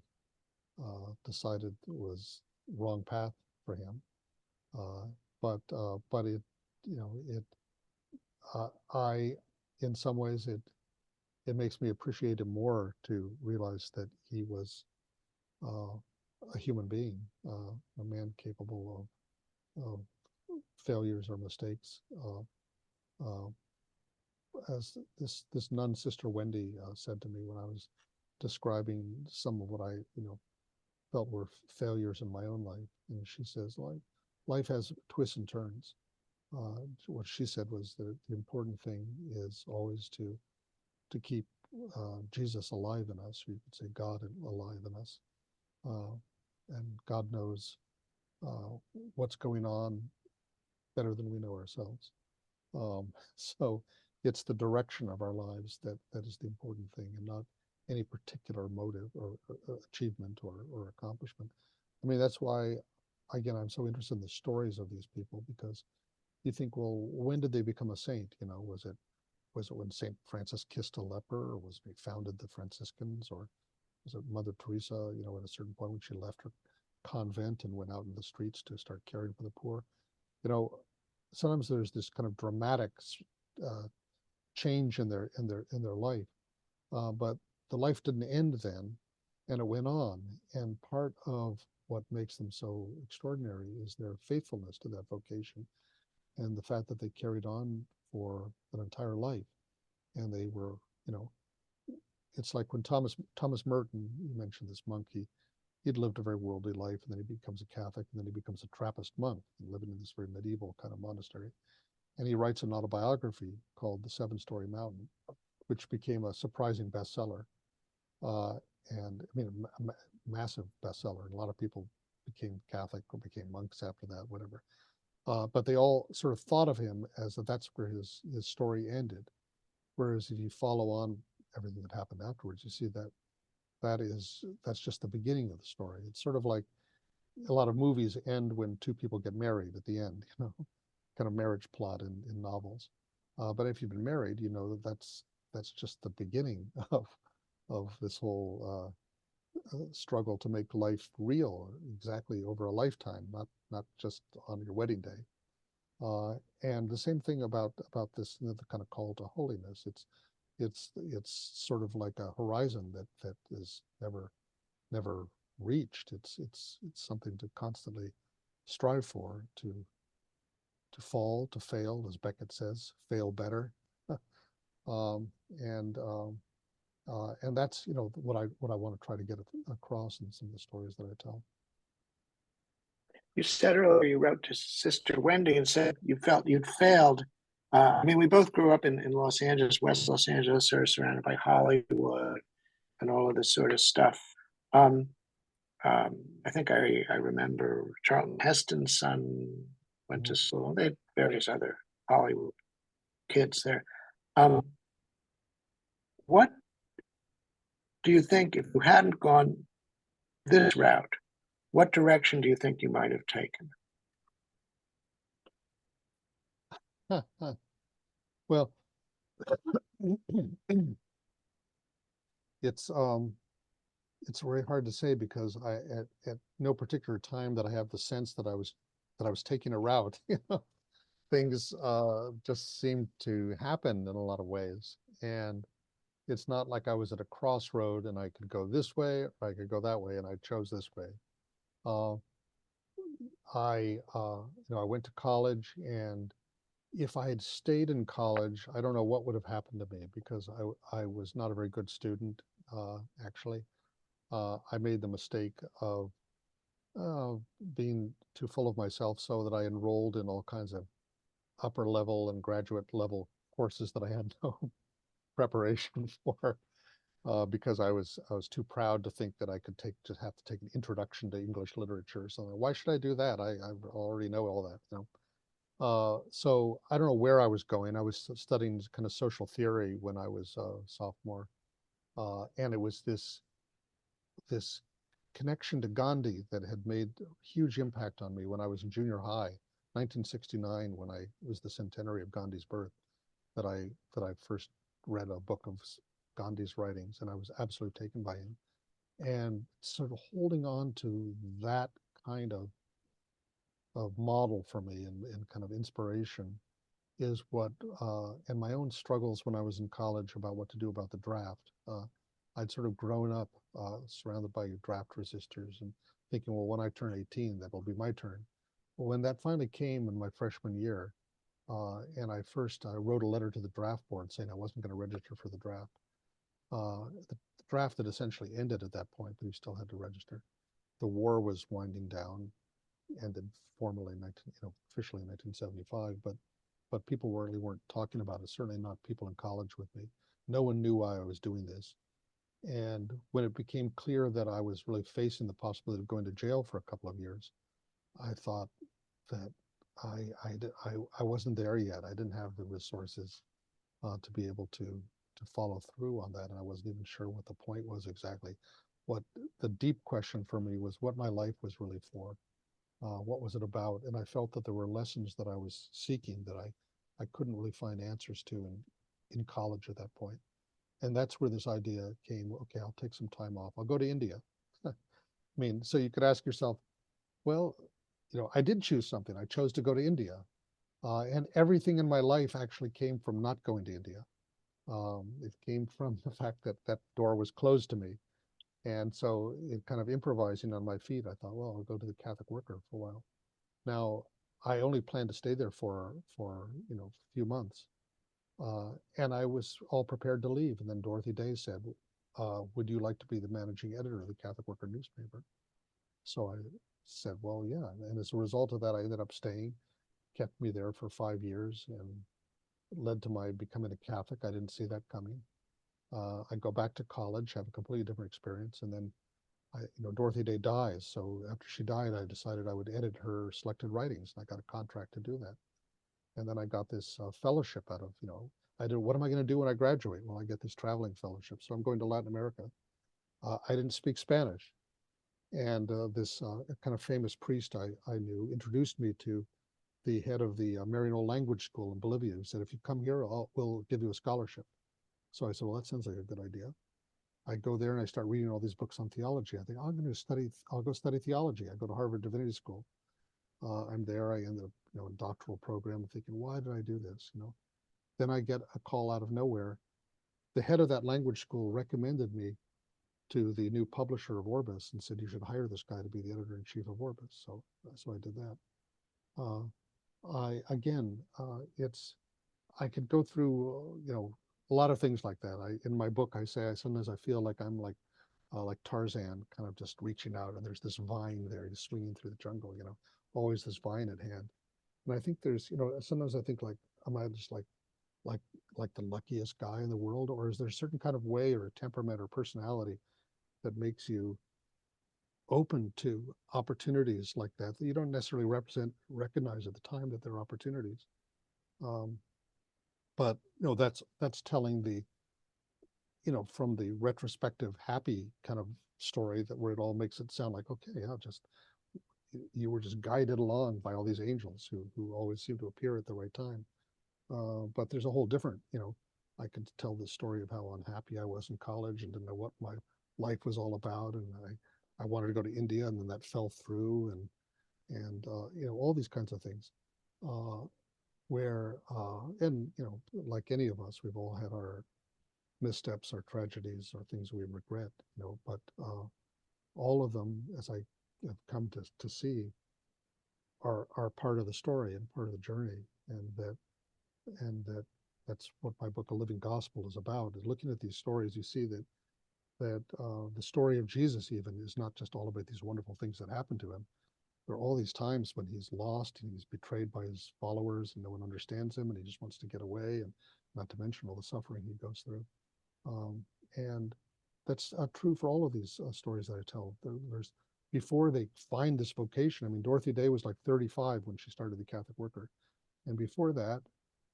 decided was wrong path for him. Uh, but it I in some ways it makes me appreciate him more to realize that he was uh, a human being, a man capable of failures or mistakes. Uh, as this nun, Sister Wendy, said to me when I was describing some of what I felt were failures in my own life, and she says, like, life has twists and turns. What she said was that the important thing is always to keep Jesus alive in us, or you could say God alive in us. Uh, and God knows what's going on better than we know ourselves. So it's the direction of our lives that is the important thing, and not any particular motive or achievement or accomplishment. I mean, that's why, again, I'm so interested in the stories of these people, because you think, well, when did they become a saint? You know, was it when Saint Francis kissed a leper, or was it he founded the Franciscans, or was it Mother Teresa? You know, at a certain point when she left her convent and went out in the streets to start caring for the poor. You know, sometimes there's this kind of dramatic uh, change in their life, but the life didn't end then, and it went on. And part of what makes them so extraordinary is their faithfulness to that vocation, and the fact that they carried on for an entire life. And they were, you know, it's like when Thomas Merton, you mentioned this monk, he'd lived a very worldly life, and then he becomes a Catholic, and then he becomes a Trappist monk, living in this very medieval kind of monastery. And he writes an autobiography called The Seven-Story Mountain, which became a surprising bestseller. Uh, and I mean, massive bestseller. And a lot of people became Catholic or became monks after that, whatever. But they all sort of thought of him as that's where his story ended. Whereas if you follow on everything that happened afterwards, you see that that's just the beginning of the story. It's sort of like a lot of movies end when two people get married at the end, you know, kind of marriage plot in novels. But if you've been married, you know that's just the beginning of this whole struggle to make life real, exactly over a lifetime, not just on your wedding day. And the same thing about this, you know, the kind of call to holiness. It's sort of like a horizon that is never reached. It's something to constantly strive for, to fall, to fail, as Beckett says, fail better. um, and um, and that's, you know, what I want to try to get across in some of the stories that I tell. You said earlier you wrote to Sister Wendy and said you felt you'd failed. I mean, we both grew up in Los Angeles, West Los Angeles, sort of surrounded by Hollywood and all of this sort of stuff. Um, I think I remember Charlton Heston's son went to school. They had various other Hollywood kids there. What do you think, if you hadn't gone this route, what direction do you think you might have taken? Well, it's it's very hard to say, because at no particular time that I have the sense that I was taking a route. You know, things just seemed to happen in a lot of ways, and it's not like I was at a crossroad and I could go this way or I could go that way, and I chose this way. Uh, I went to college, and if I had stayed in college, I don't know what would have happened to me, because I was not a very good student, actually. I made the mistake of uh, being too full of myself, so that I enrolled in all kinds of upper level and graduate level courses that I had no preparation for, because I was too proud to think that I could just have to take an introduction to English literature. So why should I do that? I already know all that. You know? So I don't know where I was going. I was studying kind of social theory when I was a sophomore, and it was this connection to Gandhi that had made a huge impact on me when I was in junior high, 1969, when it was the centenary of Gandhi's birth, that I first read a book of Gandhi's writings, and I was absolutely taken by him. And sort of holding on to that kind of model for me, and kind of inspiration, is what, and my own struggles when I was in college about what to do about the draft. I'd sort of grown up surrounded by draft resistors, and thinking, well, when I turn 18, that'll be my turn. Well, when that finally came in my freshman year, and I wrote a letter to the draft board saying I wasn't going to register for the draft. The draft had essentially ended at that point, but you still had to register. The war was winding down, ended formally officially in 1975, but people really weren't talking about it. Certainly not people in college with me. No one knew why I was doing this. And when it became clear that I was really facing the possibility of going to jail for a couple of years, I thought that I wasn't there yet. I didn't have the resources to be able to follow through on that. And I wasn't even sure what the point was exactly. What the deep question for me was what my life was really for. What was it about? And I felt that there were lessons that I was seeking that I couldn't really find answers to in college at that point. And that's where this idea came. Okay, I'll take some time off. I'll go to India. I mean, so you could ask yourself, well, I did choose something. I chose to go to India. And everything in my life actually came from not going to India. It came from the fact that that door was closed to me. And so it kind of improvising on my feet, I thought, well, I'll go to the Catholic Worker for a while. Now, I only planned to stay there for a few months. And I was all prepared to leave. And then Dorothy Day said, would you like to be the managing editor of the Catholic Worker newspaper? So I said, well, yeah. And as a result of that, I ended up staying, kept me there for 5 years and led to my becoming a Catholic. I didn't see that coming. I go back to college, have a completely different experience. And then Dorothy Day dies. So after she died, I decided I would edit her selected writings. And I got a contract to do that. And then I got this fellowship out of, I did, what am I going to do when I graduate? Well, I get this traveling fellowship. So I'm going to Latin America. I didn't speak Spanish. And this kind of famous priest I knew introduced me to the head of the Maryknoll language school in Bolivia, who said, if you come here, we'll give you a scholarship. So I said, well, that sounds like a good idea. I go there and I start reading all these books on theology. I think I'll go study theology. I go to Harvard Divinity School. I'm there. I end up, a doctoral program, thinking, why did I do this? Then I get a call out of nowhere. The head of that language school recommended me to the new publisher of Orbis and said, you should hire this guy to be the editor in chief of Orbis. So I did that. I could go through, a lot of things like that. In my book, I say sometimes I feel like I'm like Tarzan, kind of just reaching out, and there's this vine there, just swinging through the jungle, always this vine at hand. And I think there's, sometimes I think like, am I just like like the luckiest guy in the world, or is there a certain kind of way or a temperament or personality that makes you open to opportunities like that you don't necessarily recognize at the time that they're opportunities? Um, but that's telling the from the retrospective happy kind of story that where it all makes it sound like, okay, yeah, just you were just guided along by all these angels who always seem to appear at the right time. But there's a whole different, I could tell the story of how unhappy I was in college and didn't know what my life was all about, and I wanted to go to India, and then that fell through, and all these kinds of things. Where and like any of us, we've all had our missteps or tragedies or things we regret, but all of them, as I have come to see, are part of the story and part of the journey, and that's what my book, A Living Gospel, is about. Is looking at these stories, you see that the story of Jesus even is not just all about these wonderful things that happen to him. There are all these times when he's lost and he's betrayed by his followers and no one understands him and he just wants to get away, and not to mention all the suffering he goes through. And that's true for all of these stories that I tell. There's before they find this vocation. I mean, Dorothy Day was like 35 when she started the Catholic Worker, and before that,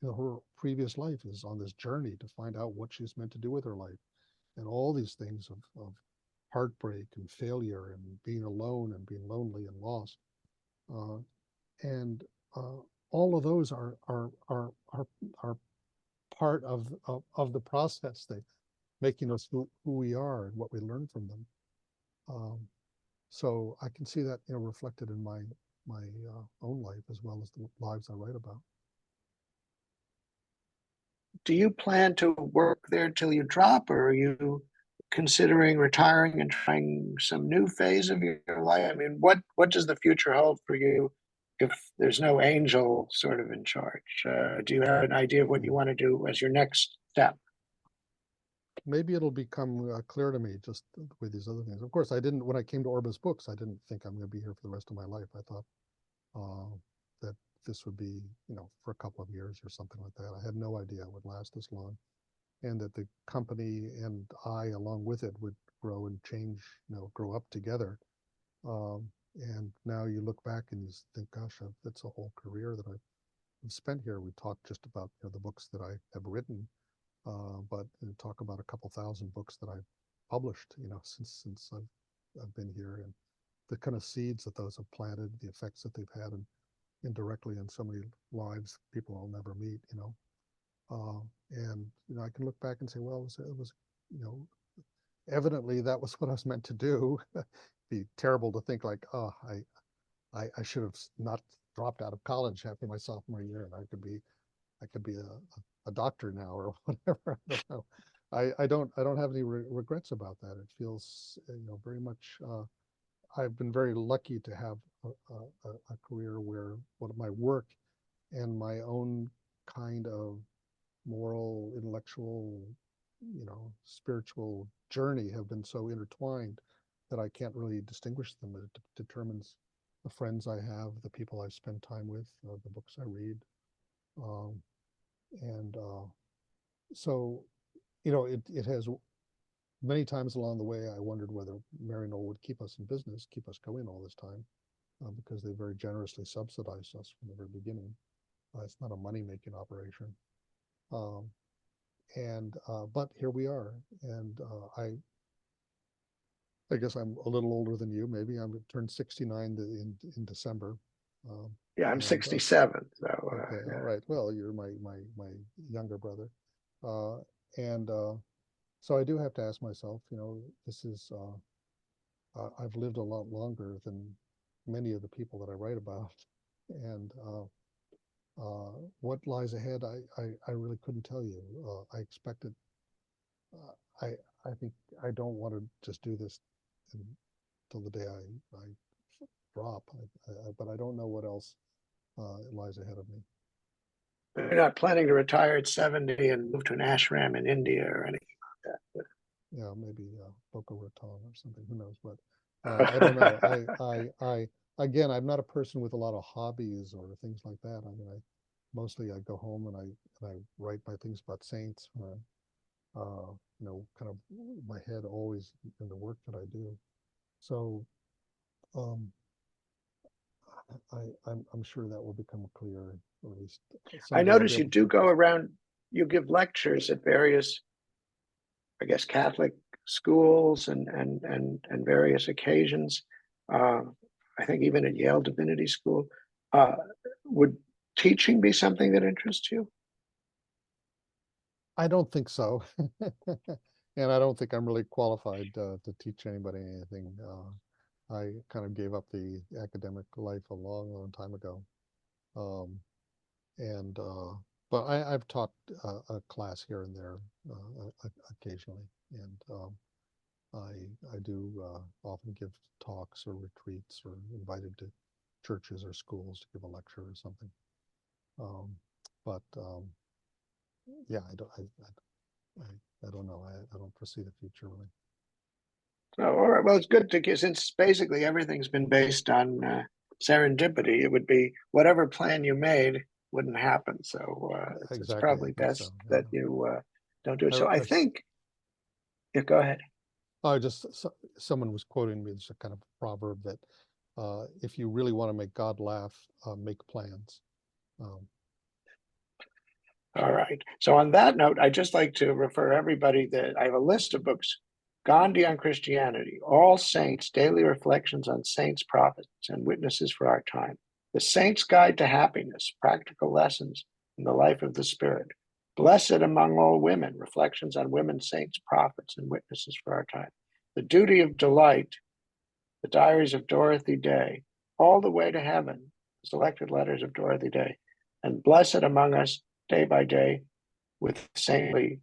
her previous life is on this journey to find out what she's meant to do with her life, and all these things of heartbreak and failure and being alone and being lonely and lost, uh, and all of those are part of the process. They making us who we are and what we learn from them. Um, so I can see that reflected in my own life as well as the lives I write about. Do you plan to work there till you drop, or are you considering retiring and trying some new phase of your life? I mean, what does the future hold for you if there's no angel sort of in charge? Do you have an idea of what you Mm. want to do as your next step? Maybe it'll become clear to me just with these other things. Of course, I didn't when I came to Orbis Books. I didn't think I'm going to be here for the rest of my life. I thought that this would be for a couple of years or something like that. I had no idea it would last this long, and that the company and I, along with it, would grow and change, grow up together. And now you look back and you think, gosh, that's a whole career that I've spent here. We talked just about the books that I have written, but talk about a couple thousand books that I've published, since I've been here, and the kind of seeds that those have planted, the effects that they've had, and indirectly in so many lives people I'll never meet. And I can look back and say, well, it was, evidently that was what I was meant to do. Be terrible to think like, oh, I should have not dropped out of college after my sophomore year, and I could be a doctor now or whatever. I don't know. I don't have any regrets about that. It feels very much. I've been very lucky to have a career where what my work and my own kind of moral, intellectual, spiritual journey have been so intertwined that I can't really distinguish them. It determines the friends I have, the people I spend time with, the books I read. Um, and so, it has many times along the way, I wondered whether Maryknoll would keep us in business, keep us going all this time, because they very generously subsidized us from the very beginning. It's not a money-making operation. But here we are, and I guess I'm a little older than you. Maybe I'm turned 69 in December. Yeah, I'm 67. So okay, yeah. all right. Well, you're my younger brother, uh, and so I do have to ask myself. This is I've lived a lot longer than many of the people that I write about, and what lies ahead, I really couldn't tell you. I expected. I think I don't want to just do this until the day I drop. But I don't know what else lies ahead of me. You're not planning to retire at 70 and move to an ashram in India or anything like Yeah, maybe Boca Raton or something. Who knows? But I don't know. that. Again, I'm not a person with a lot of hobbies or things like that. I mean, mostly I go home and I write my things about saints. Kind of my head always in the work that I do. So um, I'm sure that will become clear, or at least I someday I'll be notice you able to do put go this. around, you give lectures at various, I guess, Catholic schools and various occasions. Uh, I think even at Yale Divinity School. Uh, would teaching be something that interests you? I don't think so, and I don't think I'm really qualified to teach anybody anything. I kind of gave up the academic life a long, long time ago. Um, and but I've taught a class here and there occasionally, and I do often give talks or retreats or invited to churches or schools to give a lecture or something. Um, but yeah, I don't know. I don't foresee the future really. So, all right. Well, it's good to get, since basically everything's been based on serendipity. It would be whatever plan you made wouldn't happen. So it's Exactly, I probably think so. best Yeah. that you don't do it. I, So I I think, yeah, go ahead. someone was quoting me. It's a kind of proverb that if you really want to make God laugh, make plans. Um, All right. So on that note, I'd just like to refer everybody that I have a list of books. Gandhi on Christianity, All Saints, Daily Reflections on Saints, Prophets, and Witnesses for Our Time. The Saint's Guide to Happiness, Practical Lessons in the Life of the Spirit. Blessed Among All Women, Reflections on Women, Saints, Prophets, and Witnesses for Our Time. The Duty of Delight, The Diaries of Dorothy Day. All the Way to Heaven, Selected Letters of Dorothy Day. And Blessed Among Us, Day by Day, with Saintly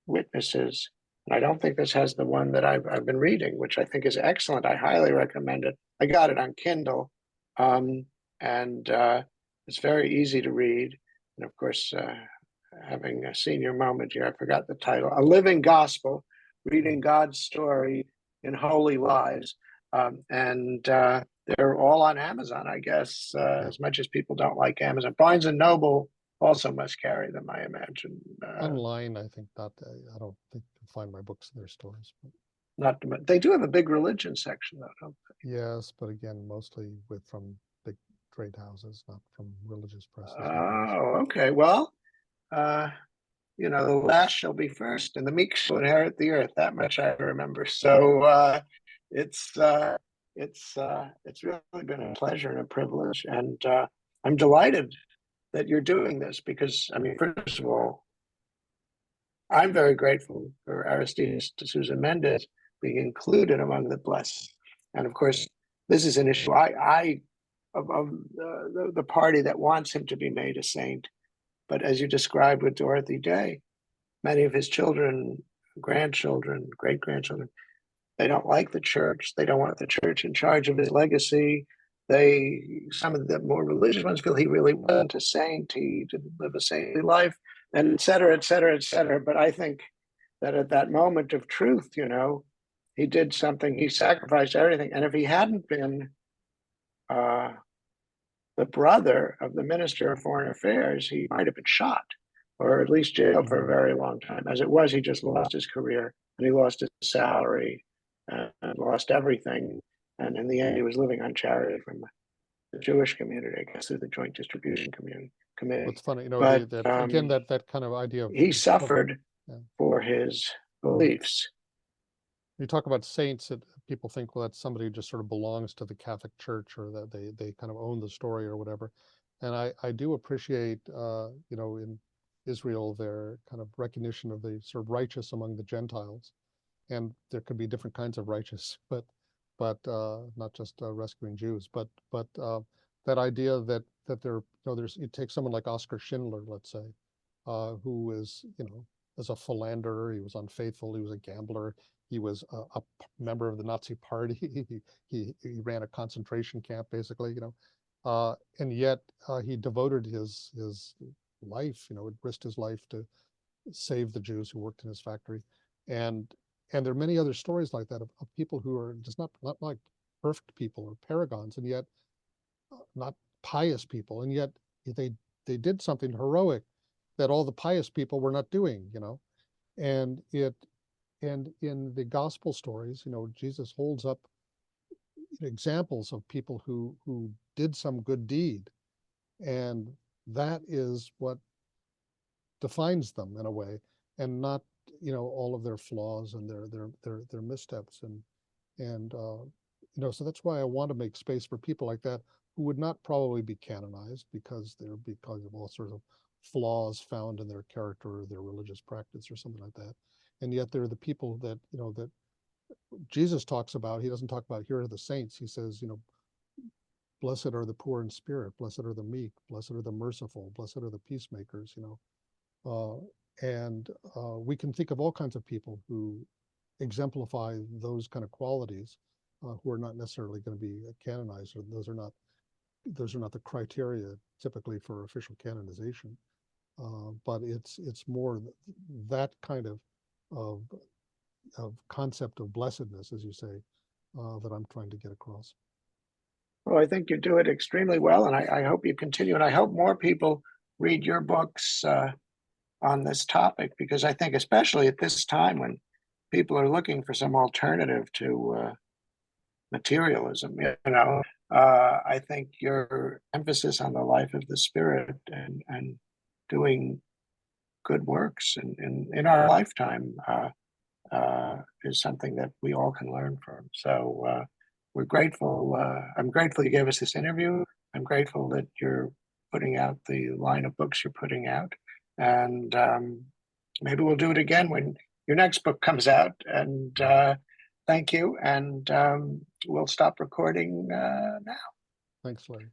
Witnesses. And I don't think this has the one that I've been reading, which I think is excellent. I highly recommend it. I got it on Kindle, and it's very easy to read. And of course, having a senior moment here, I forgot the title. A Living Gospel, Reading God's Story in Holy Lives. And they're all on Amazon, I guess, yeah. as much as people don't like Amazon. Barnes and Noble also must carry them, I imagine. Online, I think not. I don't think you'll find my books in their stores. But Not to, they do have a big religion section, though, don't yes, but again, mostly from big trade houses, not from religious they? presses like us. Oh, okay. Well, uh, the last shall be first, and the meek shall inherit the earth. That much I remember. So it's it's really been a pleasure and a privilege, and I'm delighted that you're doing this because, I mean, first of all, I'm very grateful for Aristides D'Souza Mendes being included among the blessed. And of course, this is an issue of the party that wants him to be made a saint. But as you described with Dorothy Day, many of his children, grandchildren, great grandchildren, they don't like the church. They don't want the church in charge of his legacy. Some of the more religious ones feel he really wasn't a saint. He didn't live a saintly life, and et cetera, et cetera, et cetera. But I think that at that moment of truth, he did something. He sacrificed everything. And if he hadn't been uh, the brother of the Minister of Foreign Affairs, he might have been shot or at least jailed for a very long time. As it was, he just lost his career and he lost his salary and lost everything. And in the end, he was living on charity from the Jewish community, I guess, through the Joint Distribution Committee. It's funny, But that again, that kind of idea of he suffered yeah. for his beliefs. You talk about saints, that people think, well, that's somebody who just sort of belongs to the Catholic Church, or that they kind of own the story or whatever. And I do appreciate, in Israel, their kind of recognition of the sort of righteous among the Gentiles. And there could be different kinds of righteous, but not just rescuing Jews, but that idea that there, you take someone like Oskar Schindler, let's say, who is, as a philanderer, he was unfaithful, he was a gambler, he was a member of the Nazi Party, he ran a concentration camp, basically, and yet he devoted his life, risked his life to save the Jews who worked in his factory, and there are many other stories like that of people who are just not like perfect people or paragons, and yet not pious people, and yet they did something heroic that all the pious people were not doing, and in the gospel stories, Jesus holds up examples of people who did some good deed, and that is what defines them in a way, and not all of their flaws and their missteps, and so that's why I want to make space for people like that who would not probably be canonized because of all sorts of flaws found in their character or their religious practice or something like that, and yet they're the people that that Jesus talks about. He doesn't talk about, here are the saints. He says, blessed are the poor in spirit, blessed are the meek, blessed are the merciful, blessed are the peacemakers. And we can think of all kinds of people who exemplify those kind of qualities, who are not necessarily going to be canonized, or those are not the criteria typically for official canonization. But it's more that kind of concept of blessedness, as you say, that I'm trying to get across. Well, I think you do it extremely well, and I hope you continue, and I hope more people read your books on this topic, because I think, especially at this time when people are looking for some alternative to materialism, I think your emphasis on the life of the spirit and doing good works in our lifetime is something that we all can learn from. So we're grateful. I'm grateful you gave us this interview. I'm grateful that you're putting out the line of books you're putting out. And maybe we'll do it again when your next book comes out. And thank you. And we'll stop recording now. Thanks, Larry.